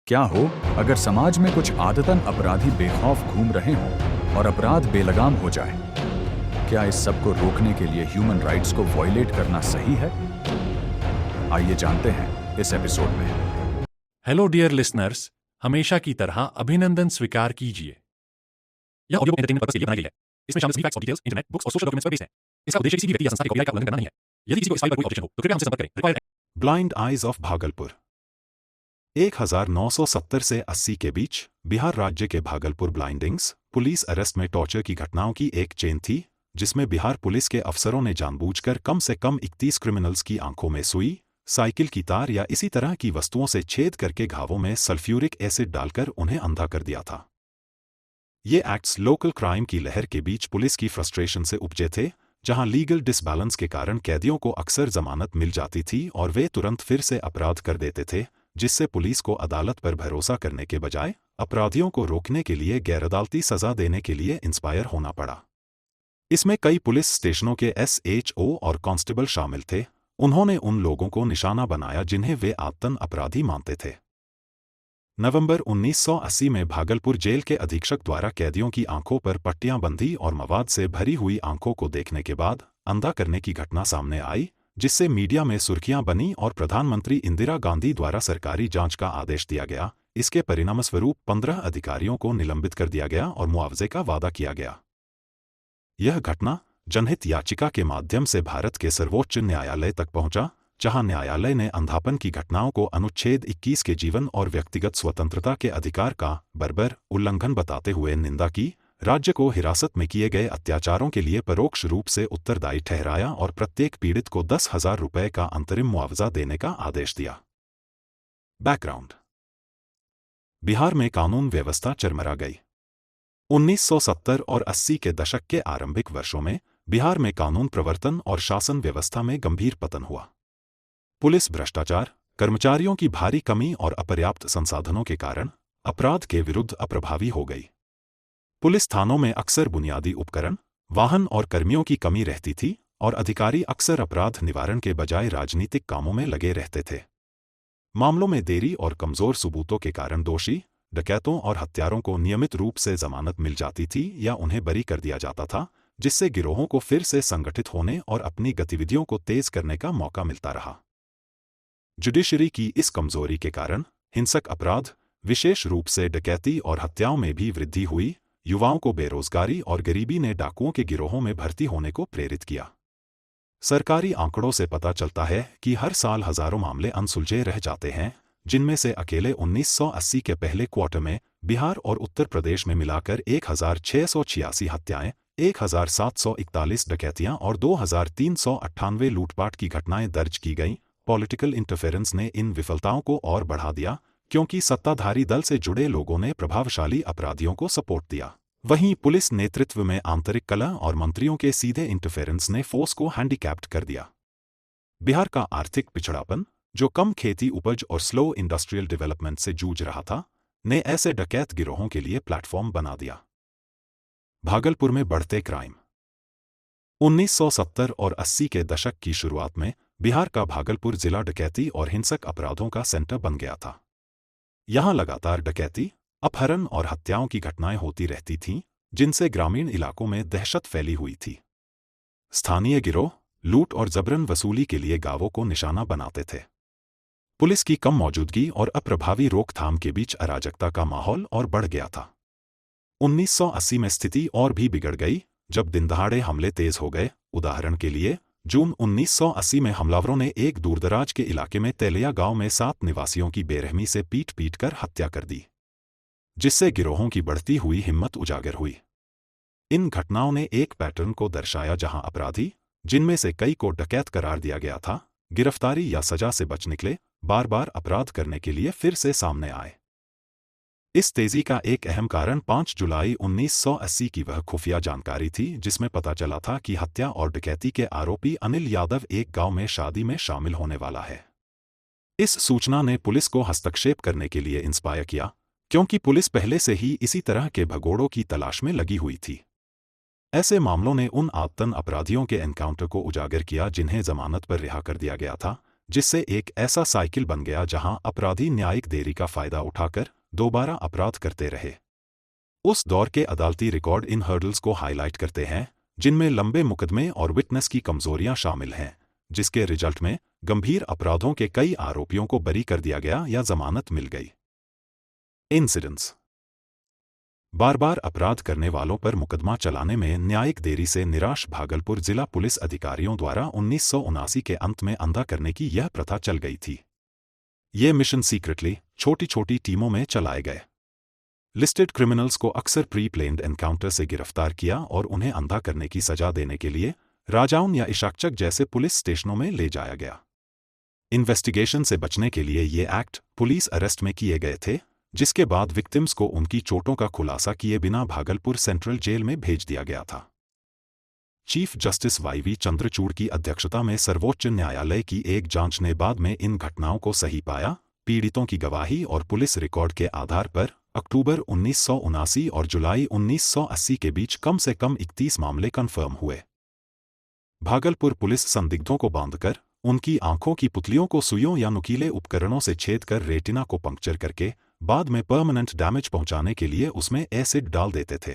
क्या हो अगर समाज में कुछ आदतन अपराधी बेखौफ घूम रहे हों और अपराध बेलगाम हो जाए? क्या इस सब को रोकने के लिए ह्यूमन राइट्स को वॉयलेट करना सही है? आइए जानते हैं इस एपिसोड में। हेलो डियर लिसनर्स, हमेशा की तरह अभिनंदन स्वीकार कीजिए। यह ऑडियो एंटरटेनमेंट पर्पस के लिए बनाई गई है। इसमें शामिल सभी फैक्ट्स और डिटेल्स इंटरनेट, बुक्स और सोशल डॉक्यूमेंट्स पर बेस्ड है। इसका उद्देश्य किसी भी व्यक्ति या संस्था के कॉपीराइट का उल्लंघन करना नहीं है। यदि किसी को इस फाइल पर कोई ऑब्जेक्शन हो तो कृपया हमसे संपर्क करें। Required blind eyes of Bhagalpur. 1970 से 80 के बीच बिहार राज्य के भागलपुर ब्लाइंडिंग्स पुलिस अरेस्ट में टॉर्चर की घटनाओं की एक चेन थी, जिसमें बिहार पुलिस के अफसरों ने जानबूझकर कम से कम 31 क्रिमिनल्स की आंखों में सुई, साइकिल की तार या इसी तरह की वस्तुओं से छेद करके घावों में सल्फ्यूरिक एसिड डालकर उन्हें अंधा कर दिया था। ये एक्ट्स लोकल क्राइम की लहर के बीच पुलिस की फ्रस्ट्रेशन से उपजे थे, जहां लीगल डिसबैलेंस के कारण कैदियों को अक्सर जमानत मिल जाती थी और वे तुरंत फिर से अपराध कर देते थे, जिससे पुलिस को अदालत पर भरोसा करने के बजाय अपराधियों को रोकने के लिए गैरअदालती सजा देने के लिए इंस्पायर होना पड़ा। इसमें कई पुलिस स्टेशनों के SHO और कांस्टेबल शामिल थे। उन्होंने उन लोगों को निशाना बनाया जिन्हें वे आदतन अपराधी मानते थे। नवंबर 1980 में भागलपुर जेल के अधीक्षक द्वारा कैदियों की आंखों पर पट्टियां बंधी और मवाद से भरी हुई आंखों को देखने के बाद अंधा करने की घटना सामने आई, जिससे मीडिया में सुर्खियां बनी और प्रधानमंत्री इंदिरा गांधी द्वारा सरकारी जांच का आदेश दिया गया। इसके परिणामस्वरूप 15 अधिकारियों को निलंबित कर दिया गया और मुआवजे का वादा किया गया। यह घटना जनहित याचिका के माध्यम से भारत के सर्वोच्च न्यायालय तक पहुंचा, जहां न्यायालय ने अंधापन की घटनाओं को अनुच्छेद 21 के जीवन और व्यक्तिगत स्वतंत्रता के अधिकार का बर्बर उल्लंघन बताते हुए निंदा की, राज्य को हिरासत में किए गए अत्याचारों के लिए परोक्ष रूप से उत्तरदायी ठहराया और प्रत्येक पीड़ित को 10,000 रुपये का अंतरिम मुआवजा देने का आदेश दिया। बैकग्राउंड: बिहार में कानून व्यवस्था चरमरा गई। 1970 और 80 के दशक के आरंभिक वर्षों में बिहार में कानून प्रवर्तन और शासन व्यवस्था में गंभीर पतन हुआ। पुलिस भ्रष्टाचार, कर्मचारियों की भारी कमी और अपर्याप्त संसाधनों के कारण अपराध के विरुद्ध अप्रभावी हो गई। पुलिस थानों में अक्सर बुनियादी उपकरण, वाहन और कर्मियों की कमी रहती थी और अधिकारी अक्सर अपराध निवारण के बजाय राजनीतिक कामों में लगे रहते थे। मामलों में देरी और कमजोर सबूतों के कारण दोषी, डकैतों और हत्यारों को नियमित रूप से जमानत मिल जाती थी या उन्हें बरी कर दिया जाता था, जिससे गिरोहों को फिर से संगठित होने और अपनी गतिविधियों को तेज करने का मौका मिलता रहा। जुडिशरी की इस कमजोरी के कारण हिंसक अपराध, विशेष रूप से डकैती और हत्याओं में भी वृद्धि हुई। युवाओं को बेरोजगारी और गरीबी ने डाकुओं के गिरोहों में भर्ती होने को प्रेरित किया। सरकारी आंकड़ों से पता चलता है कि हर साल हजारों मामले अनसुलझे रह जाते हैं, जिनमें से अकेले 1980 के पहले क्वार्टर में बिहार और उत्तर प्रदेश में मिलाकर 1,686 हत्याएं, 1,741 डकैतियां और 2,398 लूटपाट की घटनाएं दर्ज की गईं। पॉलिटिकल इंटरफेरेंस ने इन विफलताओं को और बढ़ा दिया, क्योंकि सत्ताधारी दल से जुड़े लोगों ने प्रभावशाली अपराधियों को सपोर्ट दिया। वहीं पुलिस नेतृत्व में आंतरिक कलह और मंत्रियों के सीधे इंटरफेरेंस ने फोर्स को हैंडीकैप्ड कर दिया। बिहार का आर्थिक पिछड़ापन, जो कम खेती उपज और स्लो इंडस्ट्रियल डेवलपमेंट से जूझ रहा था, ने ऐसे डकैत गिरोहों के लिए प्लेटफॉर्म बना दिया। भागलपुर में बढ़ते क्राइम। 1970 और 80 के दशक की शुरुआत में बिहार का भागलपुर जिला डकैती और हिंसक अपराधों का सेंटर बन गया था। यहां लगातार डकैती, अपहरण और हत्याओं की घटनाएं होती रहती थीं, जिनसे ग्रामीण इलाकों में दहशत फैली हुई थी। स्थानीय गिरोह लूट और जबरन वसूली के लिए गांवों को निशाना बनाते थे। पुलिस की कम मौजूदगी और अप्रभावी रोकथाम के बीच अराजकता का माहौल और बढ़ गया था। 1980 में स्थिति और भी बिगड़ गई, जब दिनदहाड़े हमले तेज हो गए। उदाहरण के लिए, जून 1980 में हमलावरों ने एक दूरदराज के इलाके में तेलिया गांव में 7 निवासियों की बेरहमी से पीट कर हत्या कर दी, जिससे गिरोहों की बढ़ती हुई हिम्मत उजागर हुई। इन घटनाओं ने एक पैटर्न को दर्शाया, जहां अपराधी, जिनमें से कई को डकैत करार दिया गया था, गिरफ्तारी या सजा से बच निकले, बार बार अपराध करने के लिए फिर से सामने आए। इस तेजी का एक अहम कारण 5 जुलाई 1980 की वह खुफिया जानकारी थी, जिसमें पता चला था कि हत्या और डकैती के आरोपी अनिल यादव एक गांव में शादी में शामिल होने वाला है। इस सूचना ने पुलिस को हस्तक्षेप करने के लिए इंस्पायर किया, क्योंकि पुलिस पहले से ही इसी तरह के भगोड़ों की तलाश में लगी हुई थी। ऐसे मामलों ने उन आदतन अपराधियों के एनकाउंटर को उजागर किया जिन्हें जमानत पर रिहा कर दिया गया था, जिससे एक ऐसा साइकिल बन गया जहां अपराधी न्यायिक देरी का फायदा उठाकर दोबारा अपराध करते रहे। उस दौर के अदालती रिकॉर्ड इन हर्डल्स को हाईलाइट करते हैं, जिनमें लंबे मुकदमे और विटनेस की कमजोरियां शामिल हैं, जिसके रिजल्ट में गंभीर अपराधों के कई आरोपियों को बरी कर दिया गया या जमानत मिल गई। इंसिडेंट्स। बार बार अपराध करने वालों पर मुकदमा चलाने में न्यायिक देरी से निराश भागलपुर जिला पुलिस अधिकारियों द्वारा 1979 के अंत में अंधा करने की यह प्रथा चल गई थी। ये मिशन सीक्रेटली छोटी छोटी टीमों में चलाए गए। लिस्टेड क्रिमिनल्स को अक्सर प्री प्लेन्ड एनकाउंटर से गिरफ्तार किया और उन्हें अंधा करने की सजा देने के लिए राजाउन या इशाकचक जैसे पुलिस स्टेशनों में ले जाया गया। इन्वेस्टिगेशन से बचने के लिए ये एक्ट पुलिस अरेस्ट में किए गए थे, जिसके बाद विक्टिम्स को उनकी चोटों का खुलासा किए बिना भागलपुर सेंट्रल जेल में भेज दिया गया था। Chief justice वाई.वी. चंद्रचूड़ की अध्यक्षता में सर्वोच्च न्यायालय की एक जांच ने बाद में इन घटनाओं को सही पाया। पीड़ितों की गवाही और पुलिस रिकॉर्ड के आधार पर अक्टूबर 1979 और जुलाई 1980 के बीच कम से कम 31 मामले कन्फर्म हुए। भागलपुर पुलिस संदिग्धों को बांधकर उनकी आंखों की पुतलियों को सुइयों या नुकीले उपकरणों से छेद कर रेटिना को पंक्चर करके बाद में परमानेंट डैमेज पहुंचाने के लिए उसमें एसिड डाल देते थे।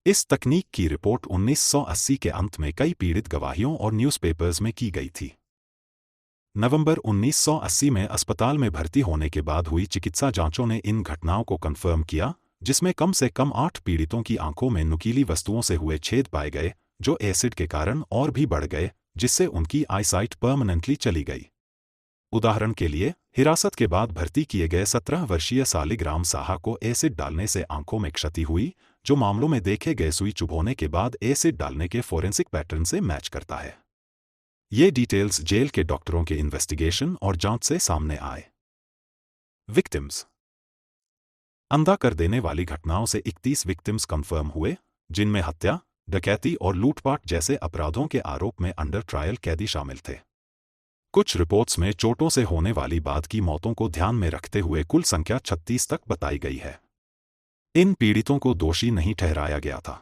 इस तकनीक की रिपोर्ट 1980 के अंत में कई पीड़ित गवाहियों और न्यूज़पेपर्स में की गई थी। नवंबर 1980 में अस्पताल में भर्ती होने के बाद हुई चिकित्सा जांचों ने इन घटनाओं को कंफर्म किया, जिसमें कम से कम 8 पीड़ितों की आंखों में नुकीली वस्तुओं से हुए छेद पाए गए, जो एसिड के कारण और भी बढ़ गए, जिससे उनकी आईसाइट परमानेंटली चली गई। उदाहरण के लिए, हिरासत के बाद भर्ती किए गए 17 वर्षीय सालिग्राम साहा को एसिड डालने से आंखों में क्षति हुई, जो मामलों में देखे गए सुई चुभोने के बाद एसिड डालने के फोरेंसिक पैटर्न से मैच करता है। ये डिटेल्स जेल के डॉक्टरों के इन्वेस्टिगेशन और जांच से सामने आए। विक्टिम्स। अंधा कर देने वाली घटनाओं से 31 विक्टिम्स कंफर्म हुए, जिनमें हत्या, डकैती और लूटपाट जैसे अपराधों के आरोप में अंडर ट्रायल कैदी शामिल थे। कुछ रिपोर्ट्स में चोटों से होने वाली बाद की मौतों को ध्यान में रखते हुए कुल संख्या 36 तक बताई गई है। इन पीड़ितों को दोषी नहीं ठहराया गया था,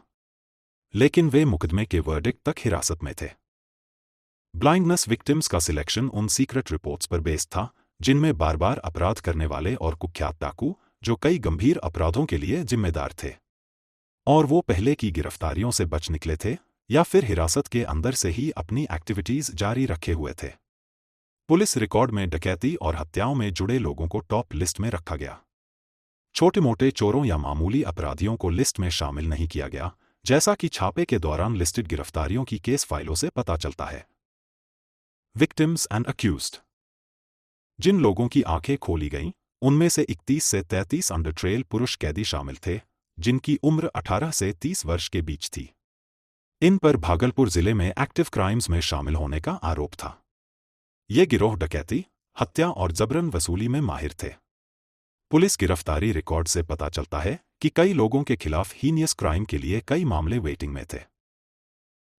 लेकिन वे मुकदमे के वर्डिक्ट तक हिरासत में थे। ब्लाइंडनेस विक्टिम्स का सिलेक्शन उन सीक्रेट रिपोर्ट्स पर बेस्ड था, जिनमें बार बार अपराध करने वाले और कुख्यात डाकू, जो कई गंभीर अपराधों के लिए जिम्मेदार थे, और वो पहले की गिरफ्तारियों से बच निकले थे या फिर हिरासत के अंदर से ही अपनी एक्टिविटीज जारी रखे हुए थे। पुलिस रिकॉर्ड में डकैती और हत्याओं में जुड़े लोगों को टॉप लिस्ट में रखा गया। छोटे मोटे चोरों या मामूली अपराधियों को लिस्ट में शामिल नहीं किया गया, जैसा कि छापे के दौरान लिस्टेड गिरफ्तारियों की केस फाइलों से पता चलता है। Victims and accused. जिन लोगों की आंखें खोली गईं, उनमें से 31 से 33 अंडर ट्रेल पुरुष कैदी शामिल थे, जिनकी उम्र 18 से 30 वर्ष के बीच थी। इन पर भागलपुर जिले में एक्टिव क्राइम्स में शामिल होने का आरोप था। ये गिरोह डकैती, हत्या और जबरन वसूली में माहिर थे। पुलिस गिरफ्तारी रिकॉर्ड से पता चलता है कि कई लोगों के खिलाफ हीनियस क्राइम के लिए कई मामले वेटिंग में थे।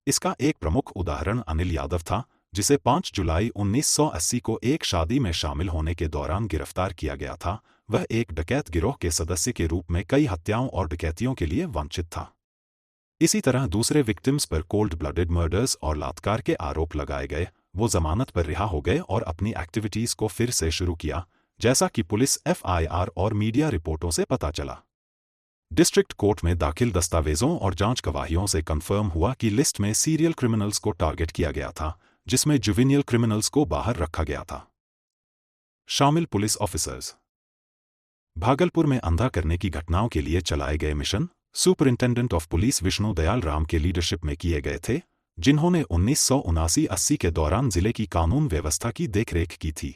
इसका एक प्रमुख उदाहरण अनिल यादव था, जिसे 5 जुलाई 1980 को एक शादी में शामिल होने के दौरान गिरफ्तार किया गया था। वह एक डकैत गिरोह के सदस्य के रूप में कई हत्याओं और डकैतियों के लिए वांछित था। इसी तरह दूसरे विक्टिम्स पर कोल्ड ब्लडेड मर्डर्स और लात्कार के आरोप लगाए गए। वो जमानत पर रिहा हो गए और अपनी एक्टिविटीज को फिर से शुरू किया, जैसा कि पुलिस एफआईआर और मीडिया रिपोर्टों से पता चला। डिस्ट्रिक्ट कोर्ट में दाखिल दस्तावेजों और जांच गवाहियों से कंफर्म हुआ कि लिस्ट में सीरियल क्रिमिनल्स को टारगेट किया गया था, जिसमें जुवेनियल क्रिमिनल्स को बाहर रखा गया था। शामिल पुलिस ऑफिसर्स। भागलपुर में अंधा करने की घटनाओं के लिए चलाए गए mission superintendent of police Vishnu Dayal Ram के लीडरशिप में किए गए थे, जिन्होंने 1979-80 के दौरान जिले की कानून व्यवस्था की देखरेख की थी।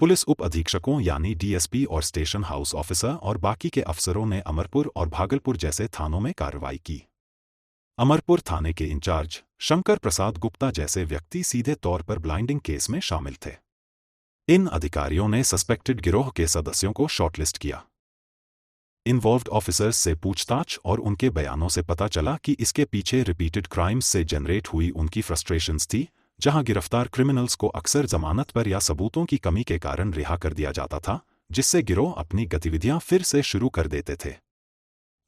पुलिस उप अधीक्षकों यानी डीएसपी और स्टेशन हाउस ऑफिसर और बाकी के अफसरों ने अमरपुर और भागलपुर जैसे थानों में कार्रवाई की। अमरपुर थाने के इंचार्ज शंकर प्रसाद गुप्ता जैसे व्यक्ति सीधे तौर पर ब्लाइंडिंग केस में शामिल थे। इन अधिकारियों ने सस्पेक्टेड गिरोह के सदस्यों को शॉर्टलिस्ट किया। इन्वॉल्व्ड ऑफिसर्स से पूछताछ और उनके बयानों से पता चला कि इसके पीछे रिपीटेड क्राइम्स से जनरेट हुई उनकी फ्रस्ट्रेशंस थी, जहां गिरफ्तार क्रिमिनल्स को अक्सर जमानत पर या सबूतों की कमी के कारण रिहा कर दिया जाता था, जिससे गिरोह अपनी गतिविधियां फिर से शुरू कर देते थे।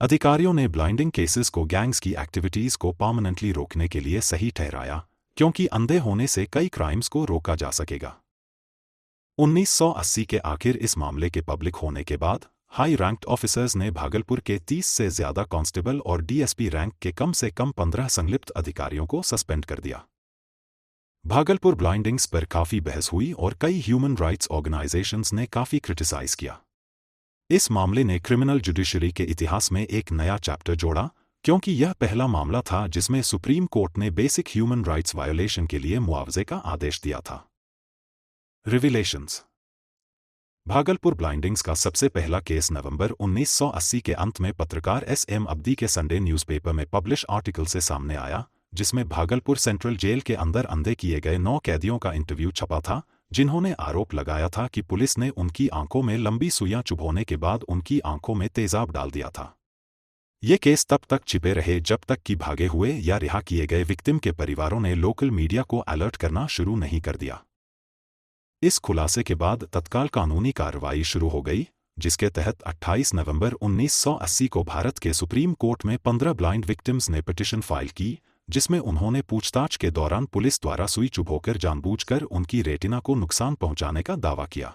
अधिकारियों ने ब्लाइंडिंग केसेस को गैंग्स की एक्टिविटीज को परमानेंटली रोकने के लिए सही ठहराया, क्योंकि अंधे होने से कई क्राइम्स को रोका जा सकेगा। 1980 के आखिर इस मामले के पब्लिक होने के बाद हाई रैंक्ड ऑफिसर्स ने भागलपुर के 30 से ज्यादा कांस्टेबल और डीएसपी रैंक के कम से कम 15 संलिप्त अधिकारियों को सस्पेंड कर दिया। भागलपुर ब्लाइंडिंग्स पर काफी बहस हुई और कई ह्यूमन राइट्स ऑर्गेनाइजेशंस ने काफी क्रिटिसाइज किया। इस मामले ने क्रिमिनल जुडिशरी के इतिहास में एक नया चैप्टर जोड़ा, क्योंकि यह पहला मामला था जिसमें सुप्रीम कोर्ट ने बेसिक ह्यूमन राइट्स वायोलेशन के लिए मुआवजे का आदेश दिया था। रिविलेशंस। भागलपुर ब्लाइंडिंग्स का सबसे पहला केस नवंबर 1980 के अंत में पत्रकार एस.एम. अब्दी के संडे न्यूज़पेपर में पब्लिश आर्टिकल से सामने आया, जिसमें भागलपुर सेंट्रल जेल के अंदर अंधे किए गए 9 कैदियों का इंटरव्यू छपा था, जिन्होंने आरोप लगाया था कि पुलिस ने उनकी आंखों में लंबी सुइयां चुभोने के बाद उनकी आंखों में तेजाब डाल दिया था। ये केस तब तक छिपे रहे जब तक कि भागे हुए या रिहा किए गए विक्टिम के परिवारों ने लोकल मीडिया को अलर्ट करना शुरू नहीं कर दिया। इस खुलासे के बाद तत्काल कानूनी कार्रवाई शुरू हो गई, जिसके तहत 28 नवंबर 1980 को भारत के सुप्रीम कोर्ट में 15 ब्लाइंड विक्टिम्स ने पिटीशन फाइल की, जिसमें उन्होंने पूछताछ के दौरान पुलिस द्वारा सुई चुभोकर जानबूझकर उनकी रेटिना को नुकसान पहुंचाने का दावा किया।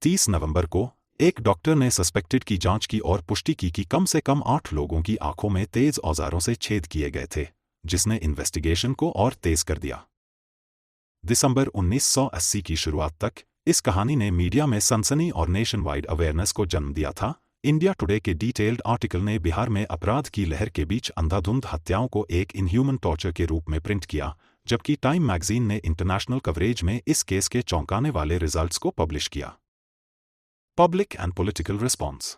30 नवंबर को एक डॉक्टर ने सस्पेक्टेड की जांच की और पुष्टि की कि कम से कम 8 लोगों की आंखों में तेज औजारों से छेद किए गए थे, जिसने इन्वेस्टिगेशन को और तेज कर दिया। दिसंबर 1980 की शुरुआत तक इस कहानी ने मीडिया में सनसनी और नेशन वाइड अवेयरनेस को जन्म दिया था। इंडिया टुडे के डिटेल्ड आर्टिकल ने बिहार में अपराध की लहर के बीच अंधाधुंध हत्याओं को एक इनह्यूमन टॉर्चर के रूप में प्रिंट किया, जबकि टाइम मैगजीन ने इंटरनेशनल कवरेज में इस केस के चौंकाने वाले रिजल्ट्स को पब्लिश किया। Public and political response.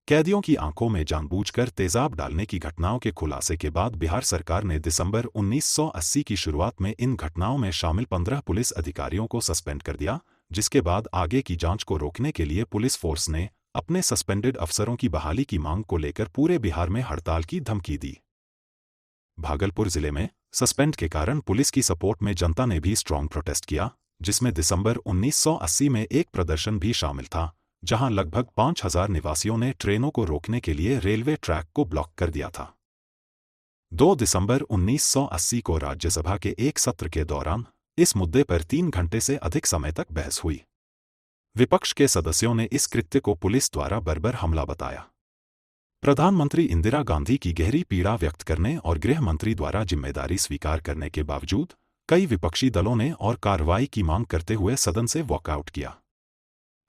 कैदियों की आंखों में जानबूझकर तेजाब डालने की घटनाओं के खुलासे के बाद बिहार सरकार ने दिसंबर 1980 की शुरुआत में इन घटनाओं में शामिल 15 पुलिस अधिकारियों को सस्पेंड कर दिया, जिसके बाद आगे की जांच को रोकने के लिए पुलिस फोर्स ने अपने सस्पेंडेड अफसरों की बहाली की मांग को लेकर पूरे बिहार में हड़ताल की धमकी दी। भागलपुर जिले में सस्पेंड के कारण पुलिस की सपोर्ट में जनता ने भी स्ट्रांग प्रोटेस्ट किया, जिसमें दिसंबर 1980 में एक प्रदर्शन भी शामिल था, जहां लगभग 5000 निवासियों ने ट्रेनों को रोकने के लिए रेलवे ट्रैक को ब्लॉक कर दिया था। 2 दिसंबर 1980 को राज्यसभा के एक सत्र के दौरान इस मुद्दे पर 3 घंटे से अधिक समय तक बहस हुई। विपक्ष के सदस्यों ने इस कृत्य को पुलिस द्वारा बर्बर हमला बताया। प्रधानमंत्री इंदिरा गांधी की गहरी पीड़ा व्यक्त करने और गृह मंत्री द्वारा जिम्मेदारी स्वीकार करने के बावजूद कई विपक्षी दलों ने और कार्रवाई की मांग करते हुए सदन से वॉकआउट किया।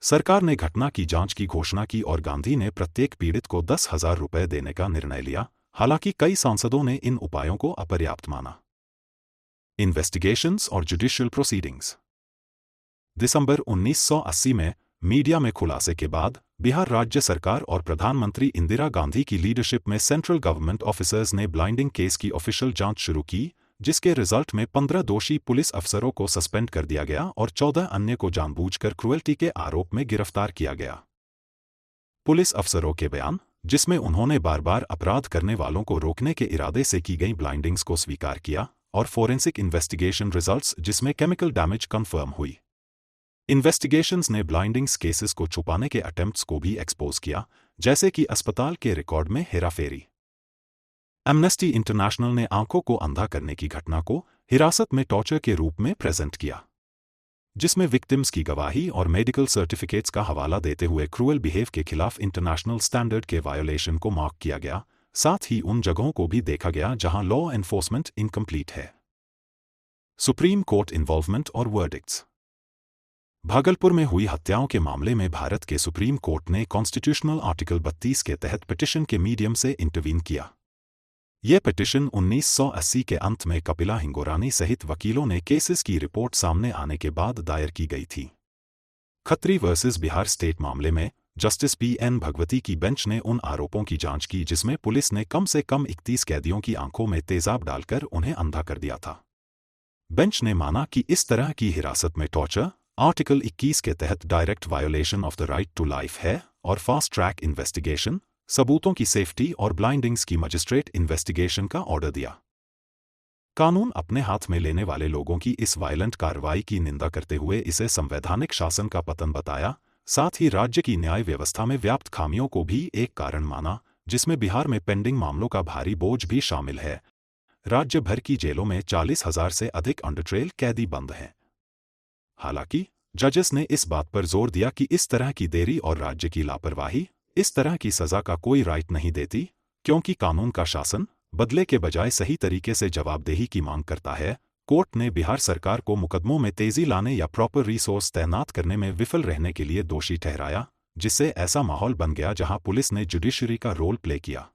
सरकार ने घटना की जांच की घोषणा की और गांधी ने प्रत्येक पीड़ित को 10,000 रुपए देने का निर्णय लिया, हालांकि कई सांसदों ने इन उपायों को अपर्याप्त माना। इन्वेस्टिगेशंस और जुडिशियल प्रोसीडिंग्स। दिसंबर 1980 में मीडिया में खुलासे के बाद बिहार राज्य सरकार और प्रधानमंत्री इंदिरा गांधी की लीडरशिप में सेंट्रल गवर्नमेंट ऑफिसर्स ने ब्लाइंडिंग केस की ऑफिशियल जांच शुरू की, जिसके रिजल्ट में 15 दोषी पुलिस अफसरों को सस्पेंड कर दिया गया और 14 अन्य को जानबूझकर क्रूएल्टी के आरोप में गिरफ्तार किया गया। पुलिस अफसरों के बयान, जिसमें उन्होंने बार बार अपराध करने वालों को रोकने के इरादे से की गई ब्लाइंडिंग्स को स्वीकार किया, और फोरेंसिक इन्वेस्टिगेशन रिजल्ट्स जिसमें केमिकल डैमेज कंफर्म हुई। इन्वेस्टिगेशंस ने ब्लाइंडिंग्स केसेस को छुपाने के अटेम्प्ट्स को भी एक्सपोज किया, जैसे कि अस्पताल के रिकॉर्ड में हेराफेरी। एमनेस्टी इंटरनेशनल ने आंखों को अंधा करने की घटना को हिरासत में टॉर्चर के रूप में प्रेजेंट किया, जिसमें विक्टिम्स की गवाही और मेडिकल सर्टिफिकेट्स का हवाला देते हुए क्रूअल बिहेव के खिलाफ इंटरनेशनल स्टैंडर्ड के वायोलेशन को मार्क किया गया। साथ ही उन जगहों को भी देखा गया जहां लॉ एनफोर्समेंट इनकम्प्लीट है। सुप्रीम कोर्ट इन्वॉल्वमेंट और वर्डिक्ट्स। भागलपुर में हुई हत्याओं के मामले में भारत के सुप्रीम कोर्ट ने कॉन्स्टिट्यूशनल आर्टिकल 32 के तहत पिटीशन के मीडियम से इंटरवीन किया। यह पिटीशन 1980 के अंत में कपिला हिंगोरानी सहित वकीलों ने केसेस की रिपोर्ट सामने आने के बाद दायर की गई थी। खत्री वर्सेस बिहार स्टेट मामले में जस्टिस P.N. भगवती की बेंच ने उन आरोपों की जांच की जिसमें पुलिस ने कम से कम 31 कैदियों की आंखों में तेजाब डालकर उन्हें अंधा कर दिया था। बेंच ने माना कि इस तरह की हिरासत में टॉर्चर आर्टिकल 21 के तहत direct violation of the right to life है और फास्ट ट्रैक इन्वेस्टिगेशन, सबूतों की सेफ्टी और ब्लाइंडिंग्स की मजिस्ट्रेट इन्वेस्टिगेशन का ऑर्डर दिया। कानून अपने हाथ में लेने वाले लोगों की इस वायलेंट कार्रवाई की निंदा करते हुए इसे संवैधानिक शासन का पतन बताया। साथ ही राज्य की न्याय व्यवस्था में व्याप्त खामियों को भी एक कारण माना, जिसमें बिहार में पेंडिंग मामलों का भारी बोझ भी शामिल है। राज्य भर की जेलों में 40,000 से अधिक अंडर ट्रायल कैदी बंद हैं। हालांकि जजेस ने इस बात पर जोर दिया कि इस तरह की देरी और राज्य की लापरवाही इस तरह की सजा का कोई राइट नहीं देती, क्योंकि कानून का शासन बदले के बजाय सही तरीके से जवाबदेही की मांग करता है। कोर्ट ने बिहार सरकार को मुकदमों में तेजी लाने या प्रॉपर रिसोर्स तैनात करने में विफल रहने के लिए दोषी ठहराया, जिससे ऐसा माहौल बन गया जहां पुलिस ने जुडिशरी का रोल प्ले किया।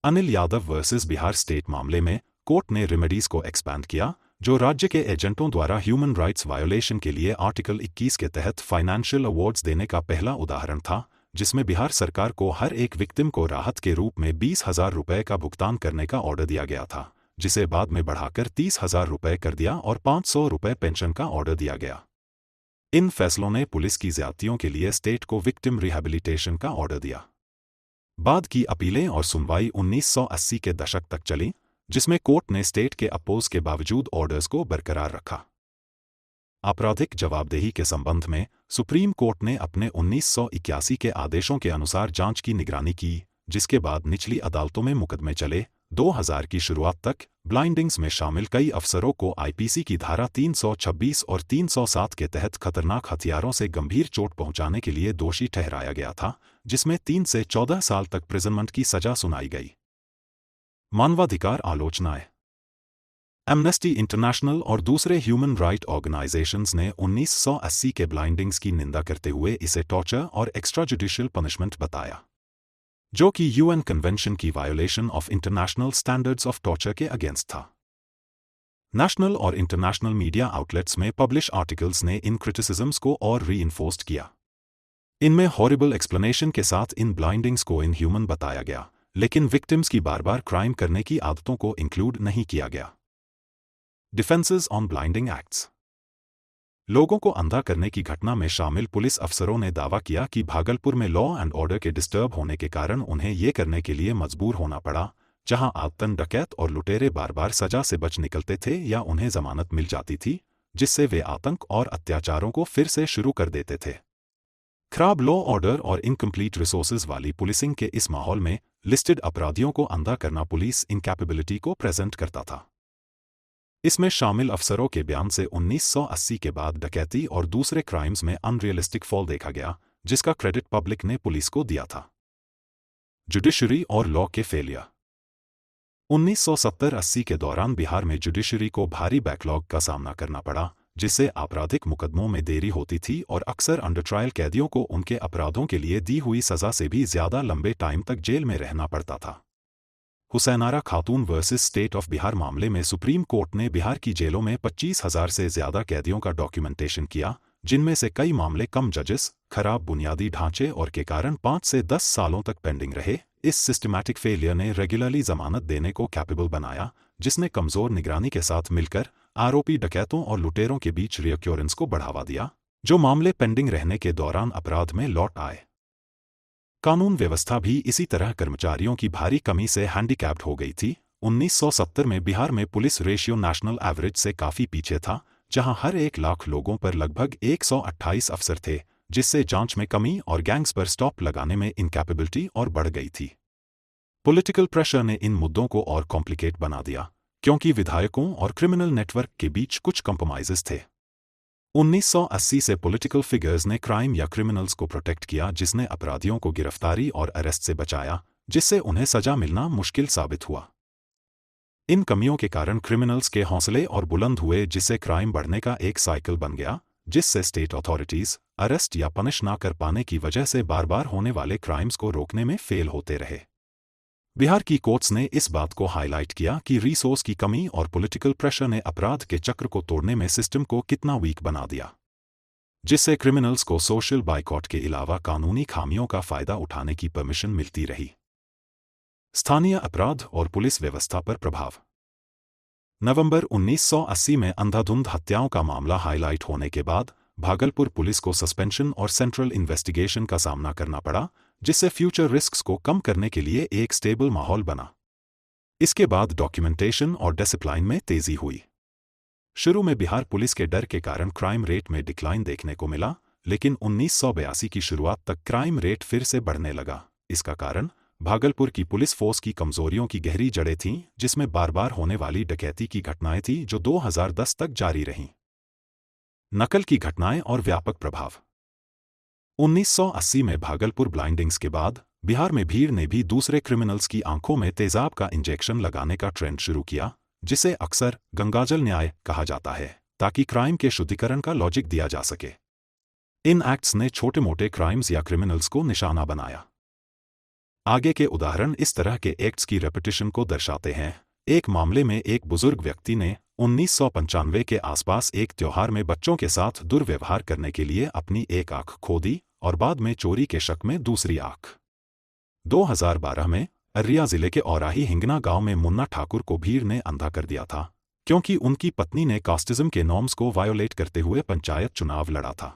अनिल यादव वर्सेस बिहार स्टेट मामले में कोर्ट ने रेमेडीज को एक्सपैंड किया, जो राज्य के एजेंटों द्वारा ह्यूमन राइट्स वायोलेशन के लिए आर्टिकल 21 के तहत फाइनेंशियल अवार्ड्स देने का पहला उदाहरण था, जिसमें बिहार सरकार को हर एक विक्टिम को राहत के रूप में 20,000 रुपये का भुगतान करने का ऑर्डर दिया गया था, जिसे बाद में बढ़ाकर 30,000 रुपये कर दिया और 500 रुपये पेंशन का ऑर्डर दिया गया। इन फैसलों ने पुलिस की ज्यादतियों के लिए स्टेट को विक्टिम रिहैबिलिटेशन का ऑर्डर दिया। बाद की अपीलें और सुनवाई 1980 के दशक तक चली, जिसमें कोर्ट ने स्टेट के अपोज के बावजूद ऑर्डर्स को बरकरार रखा। आपराधिक जवाबदेही के संबंध में सुप्रीम कोर्ट ने अपने 1981 के आदेशों के अनुसार जांच की निगरानी की, जिसके बाद निचली अदालतों में मुकदमे चले। 2000 की शुरुआत तक ब्लाइंडिंग्स में शामिल कई अफसरों को आईपीसी की धारा 326 और 307 के तहत खतरनाक हथियारों से गंभीर चोट पहुंचाने के लिए दोषी ठहराया गया था, जिसमें 3 से 14 साल तक प्रिजनमेंट की सजा सुनाई गई। मानवाधिकार आलोचनाएं। एमनेस्टी इंटरनेशनल और दूसरे ह्यूमन राइट ऑर्गेनाइजेशंस ने 1980 के ब्लाइंडिंग्स की निंदा करते हुए इसे टॉर्चर और एक्स्ट्रा जुडिशियल पनिशमेंट बताया, जो कि यूएन कन्वेंशन की violation of international standards of torture के अगेंस्ट था। नेशनल और इंटरनेशनल मीडिया आउटलेट्स में पब्लिश आर्टिकल्स ने इन क्रिटिसिज्म्स को और रीइंफोर्स्ड किया। इनमें हॉरिबल एक्सप्लेनेशन के साथ इन ब्लाइंडिंग्स को इनह्यूमन बताया गया, लेकिन विक्टिम्स की बार-बार क्राइम करने की आदतों को इंक्लूड नहीं किया गया। Defences on blinding acts. लोगों को अंधा करने की घटना में शामिल पुलिस अफसरों ने दावा किया कि भागलपुर में लॉ एंड ऑर्डर के डिस्टर्ब होने के कारण उन्हें ये करने के लिए मजबूर होना पड़ा, जहां आदतन डकैत और लुटेरे बार-बार सजा से बच निकलते थे या उन्हें जमानत मिल जाती थी, जिससे वे आतंक और अत्याचारों को फिर से शुरू कर देते थे। खराब लॉ ऑर्डर और इनकम्प्लीट रिसोर्सेज वाली पुलिसिंग के इस माहौल में लिस्टेड अपराधियों को अंधा करना पुलिस इनकैपेबिलिटी को प्रेजेंट करता था। इसमें शामिल अफसरों के बयान से 1980 के बाद डकैती और दूसरे क्राइम्स में अनरियलिस्टिक फॉल देखा गया, जिसका क्रेडिट पब्लिक ने पुलिस को दिया था। जुडिशरी और लॉ के फेलियर। 1970-80 के दौरान बिहार में जुडिशरी को भारी बैकलॉग का सामना करना पड़ा, जिससे आपराधिक मुकदमों में देरी होती थी और अक्सर अंडर ट्रायल कैदियों को उनके अपराधों के लिए दी हुई सजा से भी ज्यादा लंबे टाइम तक जेल में रहना पड़ता था। हुसैनारा खातून वर्सेस स्टेट ऑफ बिहार मामले में सुप्रीम कोर्ट ने बिहार की जेलों में 25,000 से ज्यादा कैदियों का डॉक्यूमेंटेशन किया, जिनमें से कई मामले कम जजेस, खराब बुनियादी ढांचे और के कारण 5 से 10 सालों तक पेंडिंग रहे। इस सिस्टमैटिक फेलियर ने रेगुलरली जमानत देने को कैपेबल बनाया, जिसने कमजोर निगरानी के साथ मिलकर आरोपी डकैतों और लुटेरों के बीच रिअक्योरेंस को बढ़ावा दिया, जो मामले पेंडिंग रहने के दौरान अपराध में लौट आए। कानून व्यवस्था भी इसी तरह कर्मचारियों की भारी कमी से हैंडीकैप्ड हो गई थी। 1970 में बिहार में पुलिस रेशियो नेशनल एवरेज से काफी पीछे था, जहां हर 1 लाख लोगों पर लगभग 128 अफसर थे, जिससे जांच में कमी और गैंग्स पर स्टॉप लगाने में इनकैपेबिलिटी और बढ़ गई थी। पॉलिटिकल प्रेशर ने इन मुद्दों को और कॉम्प्लिकेट बना दिया, क्योंकि विधायकों और क्रिमिनल नेटवर्क के बीच कुछ कंप्रोमाइजेस थे। 1980 से पॉलिटिकल फिगर्स ने क्राइम या क्रिमिनल्स को प्रोटेक्ट किया, जिसने अपराधियों को गिरफ्तारी और अरेस्ट से बचाया, जिससे उन्हें सजा मिलना मुश्किल साबित हुआ। इन कमियों के कारण क्रिमिनल्स के हौसले और बुलंद हुए, जिससे क्राइम बढ़ने का एक साइकिल बन गया, जिससे स्टेट अथॉरिटीज अरेस्ट या पनिश ना कर पाने की वजह से बार बार होने वाले क्राइम्स को रोकने में फेल होते रहे। बिहार की कोर्ट्स ने इस बात को हाईलाइट किया कि रिसोर्स की कमी और पॉलिटिकल प्रेशर ने अपराध के चक्र को तोड़ने में सिस्टम को कितना वीक बना दिया, जिससे क्रिमिनल्स को सोशल बाइकॉट के अलावा कानूनी खामियों का फायदा उठाने की परमिशन मिलती रही। स्थानीय अपराध और पुलिस व्यवस्था पर प्रभाव। नवंबर 1980 में अंधाधुंध हत्याओं का मामला हाईलाइट होने के बाद भागलपुर पुलिस को सस्पेंशन और सेंट्रल इन्वेस्टिगेशन का सामना करना पड़ा, जिससे फ्यूचर रिस्क्स को कम करने के लिए एक स्टेबल माहौल बना। इसके बाद डॉक्यूमेंटेशन और डिसिप्लिन में तेजी हुई। शुरू में बिहार पुलिस के डर के कारण क्राइम रेट में डिक्लाइन देखने को मिला, लेकिन 1982 की शुरुआत तक क्राइम रेट फिर से बढ़ने लगा। इसका कारण भागलपुर की पुलिस फोर्स की कमजोरियों की गहरी जड़ें थीं, जिसमें बार बार होने वाली डकैती की घटनाएं थीं जो 2010 तक जारी रहीं। नकल की घटनाएं और व्यापक प्रभाव। 1980 में भागलपुर ब्लाइंडिंग्स के बाद बिहार में भीड़ ने भी दूसरे क्रिमिनल्स की आंखों में तेजाब का इंजेक्शन लगाने का ट्रेंड शुरू किया, जिसे अक्सर गंगाजल न्याय कहा जाता है, ताकि क्राइम के शुद्धिकरण का लॉजिक दिया जा सके। इन एक्ट्स ने छोटे मोटे क्राइम्स या क्रिमिनल्स को निशाना बनाया। आगे के उदाहरण इस तरह के एक्ट्स की रेपिटेशन को दर्शाते हैं। एक मामले में एक बुजुर्ग व्यक्ति ने 1995 के आसपास एक त्योहार में बच्चों के साथ दुर्व्यवहार करने के लिए अपनी एक आंख खो दी और बाद में चोरी के शक में दूसरी आंख। 2012 में अर्रिया जिले के औराही हिंगना गांव में मुन्ना ठाकुर को भीड़ ने अंधा कर दिया था, क्योंकि उनकी पत्नी ने कास्टिज्म के नॉर्म्स को वायोलेट करते हुए पंचायत चुनाव लड़ा था।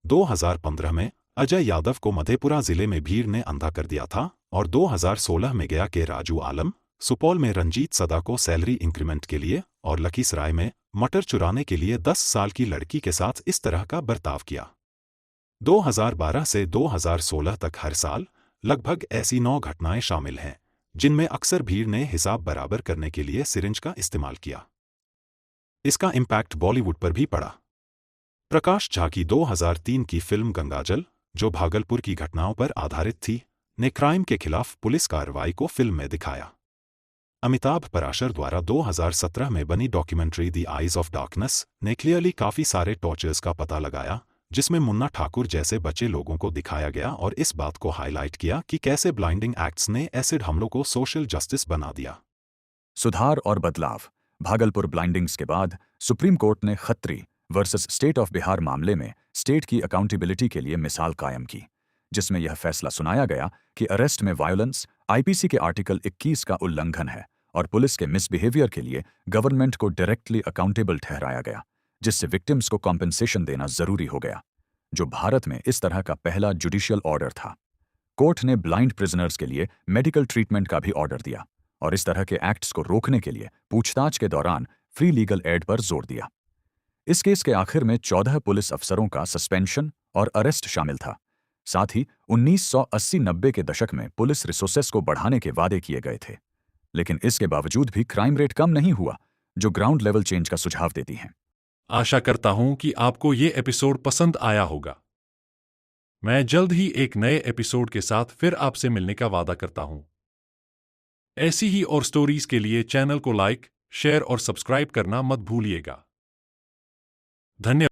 2015 में अजय यादव को मधेपुरा जिले में भीड़ ने अंधा कर दिया था और 2016 में गया के राजू आलम, सुपौल में रंजीत सदा को सैलरी इंक्रीमेंट के लिए और लखीसराय में मटर चुराने के लिए 10 साल की लड़की के साथ इस तरह का बर्ताव किया। 2012 से 2016 तक हर साल लगभग ऐसी 9 घटनाएं शामिल हैं, जिनमें अक्सर भीड़ ने हिसाब बराबर करने के लिए सिरिंज का इस्तेमाल किया। इसका इम्पैक्ट बॉलीवुड पर भी पड़ा। प्रकाश झा की 2003 की फिल्म गंगाजल, जो भागलपुर की घटनाओं पर आधारित थी, ने क्राइम के खिलाफ पुलिस कार्रवाई को फिल्म में दिखाया। अमिताभ पराशर द्वारा 2017 में बनी documentary the eyes of darkness ने क्लियरली काफी सारे टॉर्चर्स का पता लगाया, जिसमें मुन्ना ठाकुर जैसे बचे लोगों को दिखाया गया और इस बात को हाईलाइट किया कि कैसे ब्लाइंडिंग एक्ट्स ने एसिड हमलों को सोशल जस्टिस बना दिया। सुधार और बदलाव। भागलपुर ब्लाइंडिंग्स के बाद सुप्रीम कोर्ट ने Khatri versus state of Bihar मामले में स्टेट की अकाउंटेबिलिटी के लिए मिसाल कायम की, जिसमें यह फैसला सुनाया गया कि अरेस्ट में वायलेंस आईपीसी के आर्टिकल 21 का उल्लंघन है और पुलिस के मिसबिहेवियर के लिए गवर्नमेंट को डायरेक्टली अकाउंटेबल ठहराया गया, जिससे विक्टिम्स को कॉम्पेंसेशन देना जरूरी हो गया, जो भारत में इस तरह का पहला जुडिशियल ऑर्डर था। कोर्ट ने ब्लाइंड प्रिजनर्स के लिए मेडिकल ट्रीटमेंट का भी ऑर्डर दिया और इस तरह के एक्ट्स को रोकने के लिए पूछताछ के दौरान फ्री लीगल एड पर जोर दिया। इस केस के आखिर में 14 पुलिस अफसरों का सस्पेंशन और अरेस्ट शामिल था। साथ ही 1980-90 के दशक में पुलिस रिसोर्सेस को बढ़ाने के वादे किए गए थे, लेकिन इसके बावजूद भी क्राइम रेट कम नहीं हुआ, जो ग्राउंड लेवल चेंज का सुझाव देती है। आशा करता हूं कि आपको ये एपिसोड पसंद आया होगा। मैं जल्द ही एक नए एपिसोड के साथ फिर आपसे मिलने का वादा करता हूं। ऐसी ही और स्टोरीज के लिए चैनल को लाइक, शेयर और सब्सक्राइब करना मत भूलिएगा। धन्यवाद।